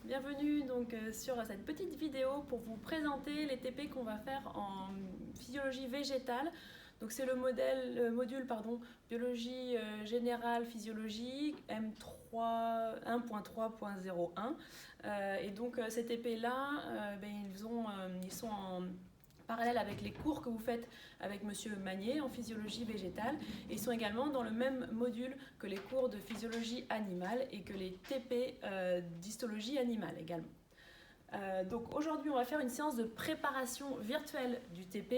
Bienvenue donc sur cette petite vidéo pour vous présenter les TP qu'on va faire en physiologie végétale. Donc c'est le module biologie générale physiologie M3 1.3.01 et donc ces TP là ils sont en parallèle avec les cours que vous faites avec Monsieur Magnier en physiologie végétale. Et ils sont également dans le même module que les cours de physiologie animale et que les TP d'histologie animale également. Donc aujourd'hui, on va faire une séance de préparation virtuelle du TP.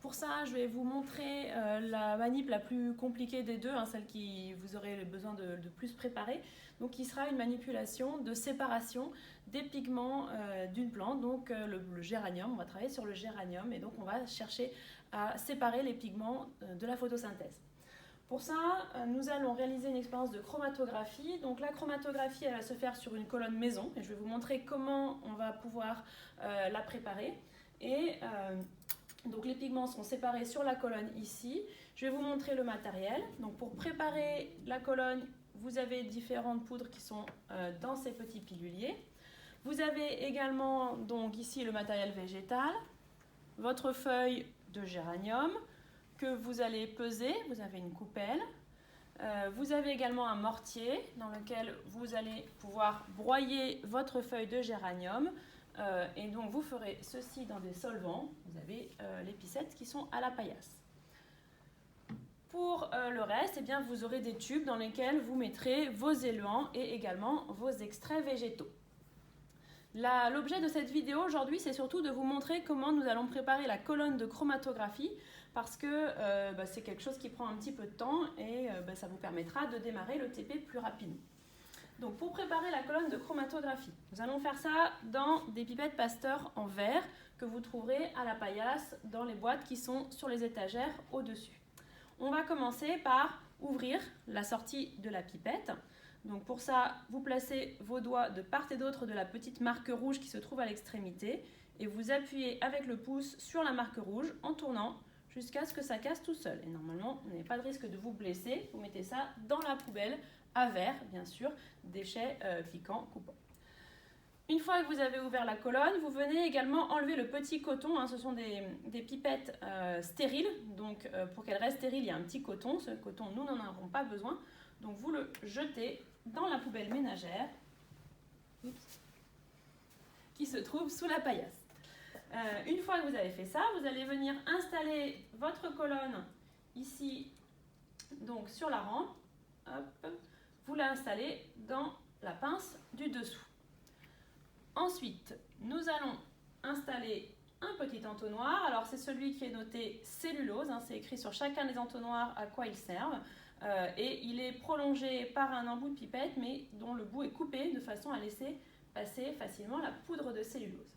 Pour ça, je vais vous montrer la manip la plus compliquée des deux, celle qui vous aurez besoin de plus préparer. Donc, qui sera une manipulation de séparation des pigments d'une plante, donc le géranium. On va travailler sur le géranium et donc on va chercher à séparer les pigments de la photosynthèse. Pour ça, nous allons réaliser une expérience de chromatographie. Donc la chromatographie, elle va se faire sur une colonne maison et je vais vous montrer comment on va pouvoir la préparer. Et donc les pigments sont séparés sur la colonne ici. Je vais vous montrer le matériel. Donc pour préparer la colonne, vous avez différentes poudres qui sont dans ces petits piluliers. Vous avez également donc ici le matériel végétal, votre feuille de géranium que vous allez peser. Vous avez une coupelle. Vous avez également un mortier dans lequel vous allez pouvoir broyer votre feuille de géranium. Et donc vous ferez ceci dans des solvants. Vous avez les pissettes qui sont à la paillasse. Pour le reste, eh bien, vous aurez des tubes dans lesquels vous mettrez vos éluants et également vos extraits végétaux. L'objet de cette vidéo aujourd'hui, c'est surtout de vous montrer comment nous allons préparer la colonne de chromatographie parce que c'est quelque chose qui prend un petit peu de temps et ça vous permettra de démarrer le TP plus rapidement. Donc pour préparer la colonne de chromatographie, nous allons faire ça dans des pipettes Pasteur en verre que vous trouverez à la paillasse dans les boîtes qui sont sur les étagères au-dessus. On va commencer par ouvrir la sortie de la pipette. Donc pour ça, vous placez vos doigts de part et d'autre de la petite marque rouge qui se trouve à l'extrémité et vous appuyez avec le pouce sur la marque rouge en tournant jusqu'à ce que ça casse tout seul. Et normalement, vous n'avez pas de risque de vous blesser. Vous mettez ça dans la poubelle à verre, bien sûr, déchets piquants, coupants. Une fois que vous avez ouvert la colonne, vous venez également enlever le petit coton. Ce sont des pipettes stériles. Donc pour qu'elles restent stériles, il y a un petit coton. Ce coton, nous n'en avons pas besoin. Donc vous le jetez dans la poubelle ménagère qui se trouve sous la paillasse. Une fois que vous avez fait ça, vous allez venir installer votre colonne ici, donc sur la rampe. Hop, vous l'installez dans la pince du dessous. Ensuite, nous allons installer un petit entonnoir. Alors c'est celui qui est noté cellulose, c'est écrit sur chacun des entonnoirs à quoi ils servent. Et il est prolongé par un embout de pipette, mais dont le bout est coupé de façon à laisser passer facilement la poudre de cellulose.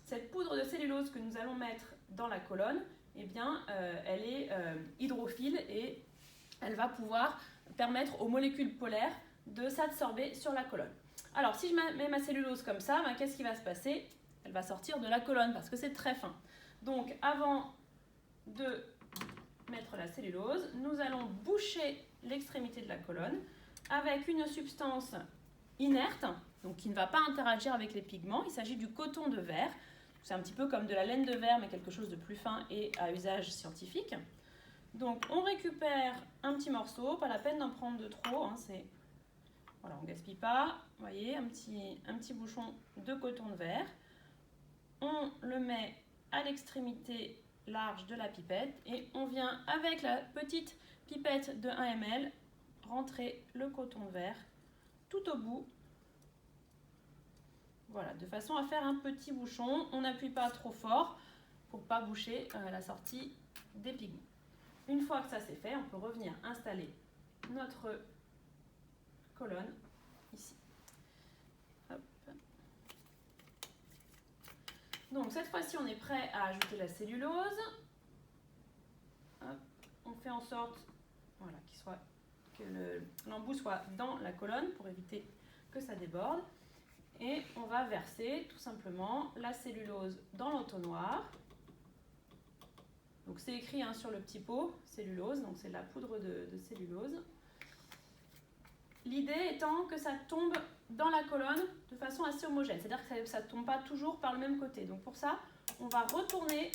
Cette poudre de cellulose que nous allons mettre dans la colonne, eh bien, elle est hydrophile et elle va pouvoir permettre aux molécules polaires de s'absorber sur la colonne. Alors, si je mets ma cellulose comme ça, qu'est-ce qui va se passer? Elle va sortir de la colonne parce que c'est très fin. Donc, avant de mettre la cellulose, nous allons boucher l'extrémité de la colonne avec une substance inerte, donc qui ne va pas interagir avec les pigments. Il s'agit du coton de verre. C'est un petit peu comme de la laine de verre, mais quelque chose de plus fin et à usage scientifique. Donc, on récupère un petit morceau, pas la peine d'en prendre de trop. Voilà, on ne gaspille pas. Vous voyez, un petit bouchon de coton de verre. On le met à l'extrémité large de la pipette et on vient avec la petite pipette de 1 ml rentrer le coton de verre tout au bout. Voilà, de façon à faire un petit bouchon. On n'appuie pas trop fort pour ne pas boucher la sortie des pigments. Une fois que ça c'est fait, on peut revenir installer notre colonne ici. Hop. Donc cette fois-ci, on est prêt à ajouter la cellulose. Hop. On fait en sorte que l'embout soit dans la colonne pour éviter que ça déborde. Et on va verser tout simplement la cellulose dans l'entonnoir. Donc c'est écrit sur le petit pot, cellulose, donc c'est de la poudre de cellulose. L'idée étant que ça tombe dans la colonne de façon assez homogène, c'est-à-dire que ça ne tombe pas toujours par le même côté. Donc pour ça, on va retourner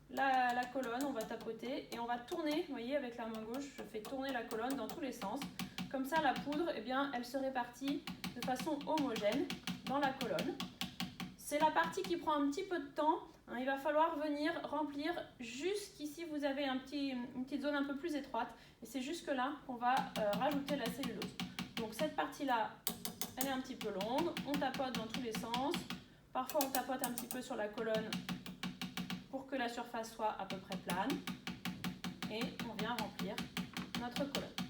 la colonne, on va tapoter et on va tourner, vous voyez avec la main gauche, je fais tourner la colonne dans tous les sens. Comme ça la poudre, eh bien, elle se répartit de façon homogène dans la colonne. C'est la partie qui prend un petit peu de temps, hein, il va falloir venir remplir jusqu'ici, vous avez une petite zone un peu plus étroite et c'est jusque là qu'on va rajouter la cellulose. Donc cette partie-là, elle est un petit peu longue, on tapote dans tous les sens, parfois on tapote un petit peu sur la colonne pour que la surface soit à peu près plane et on vient remplir notre colonne.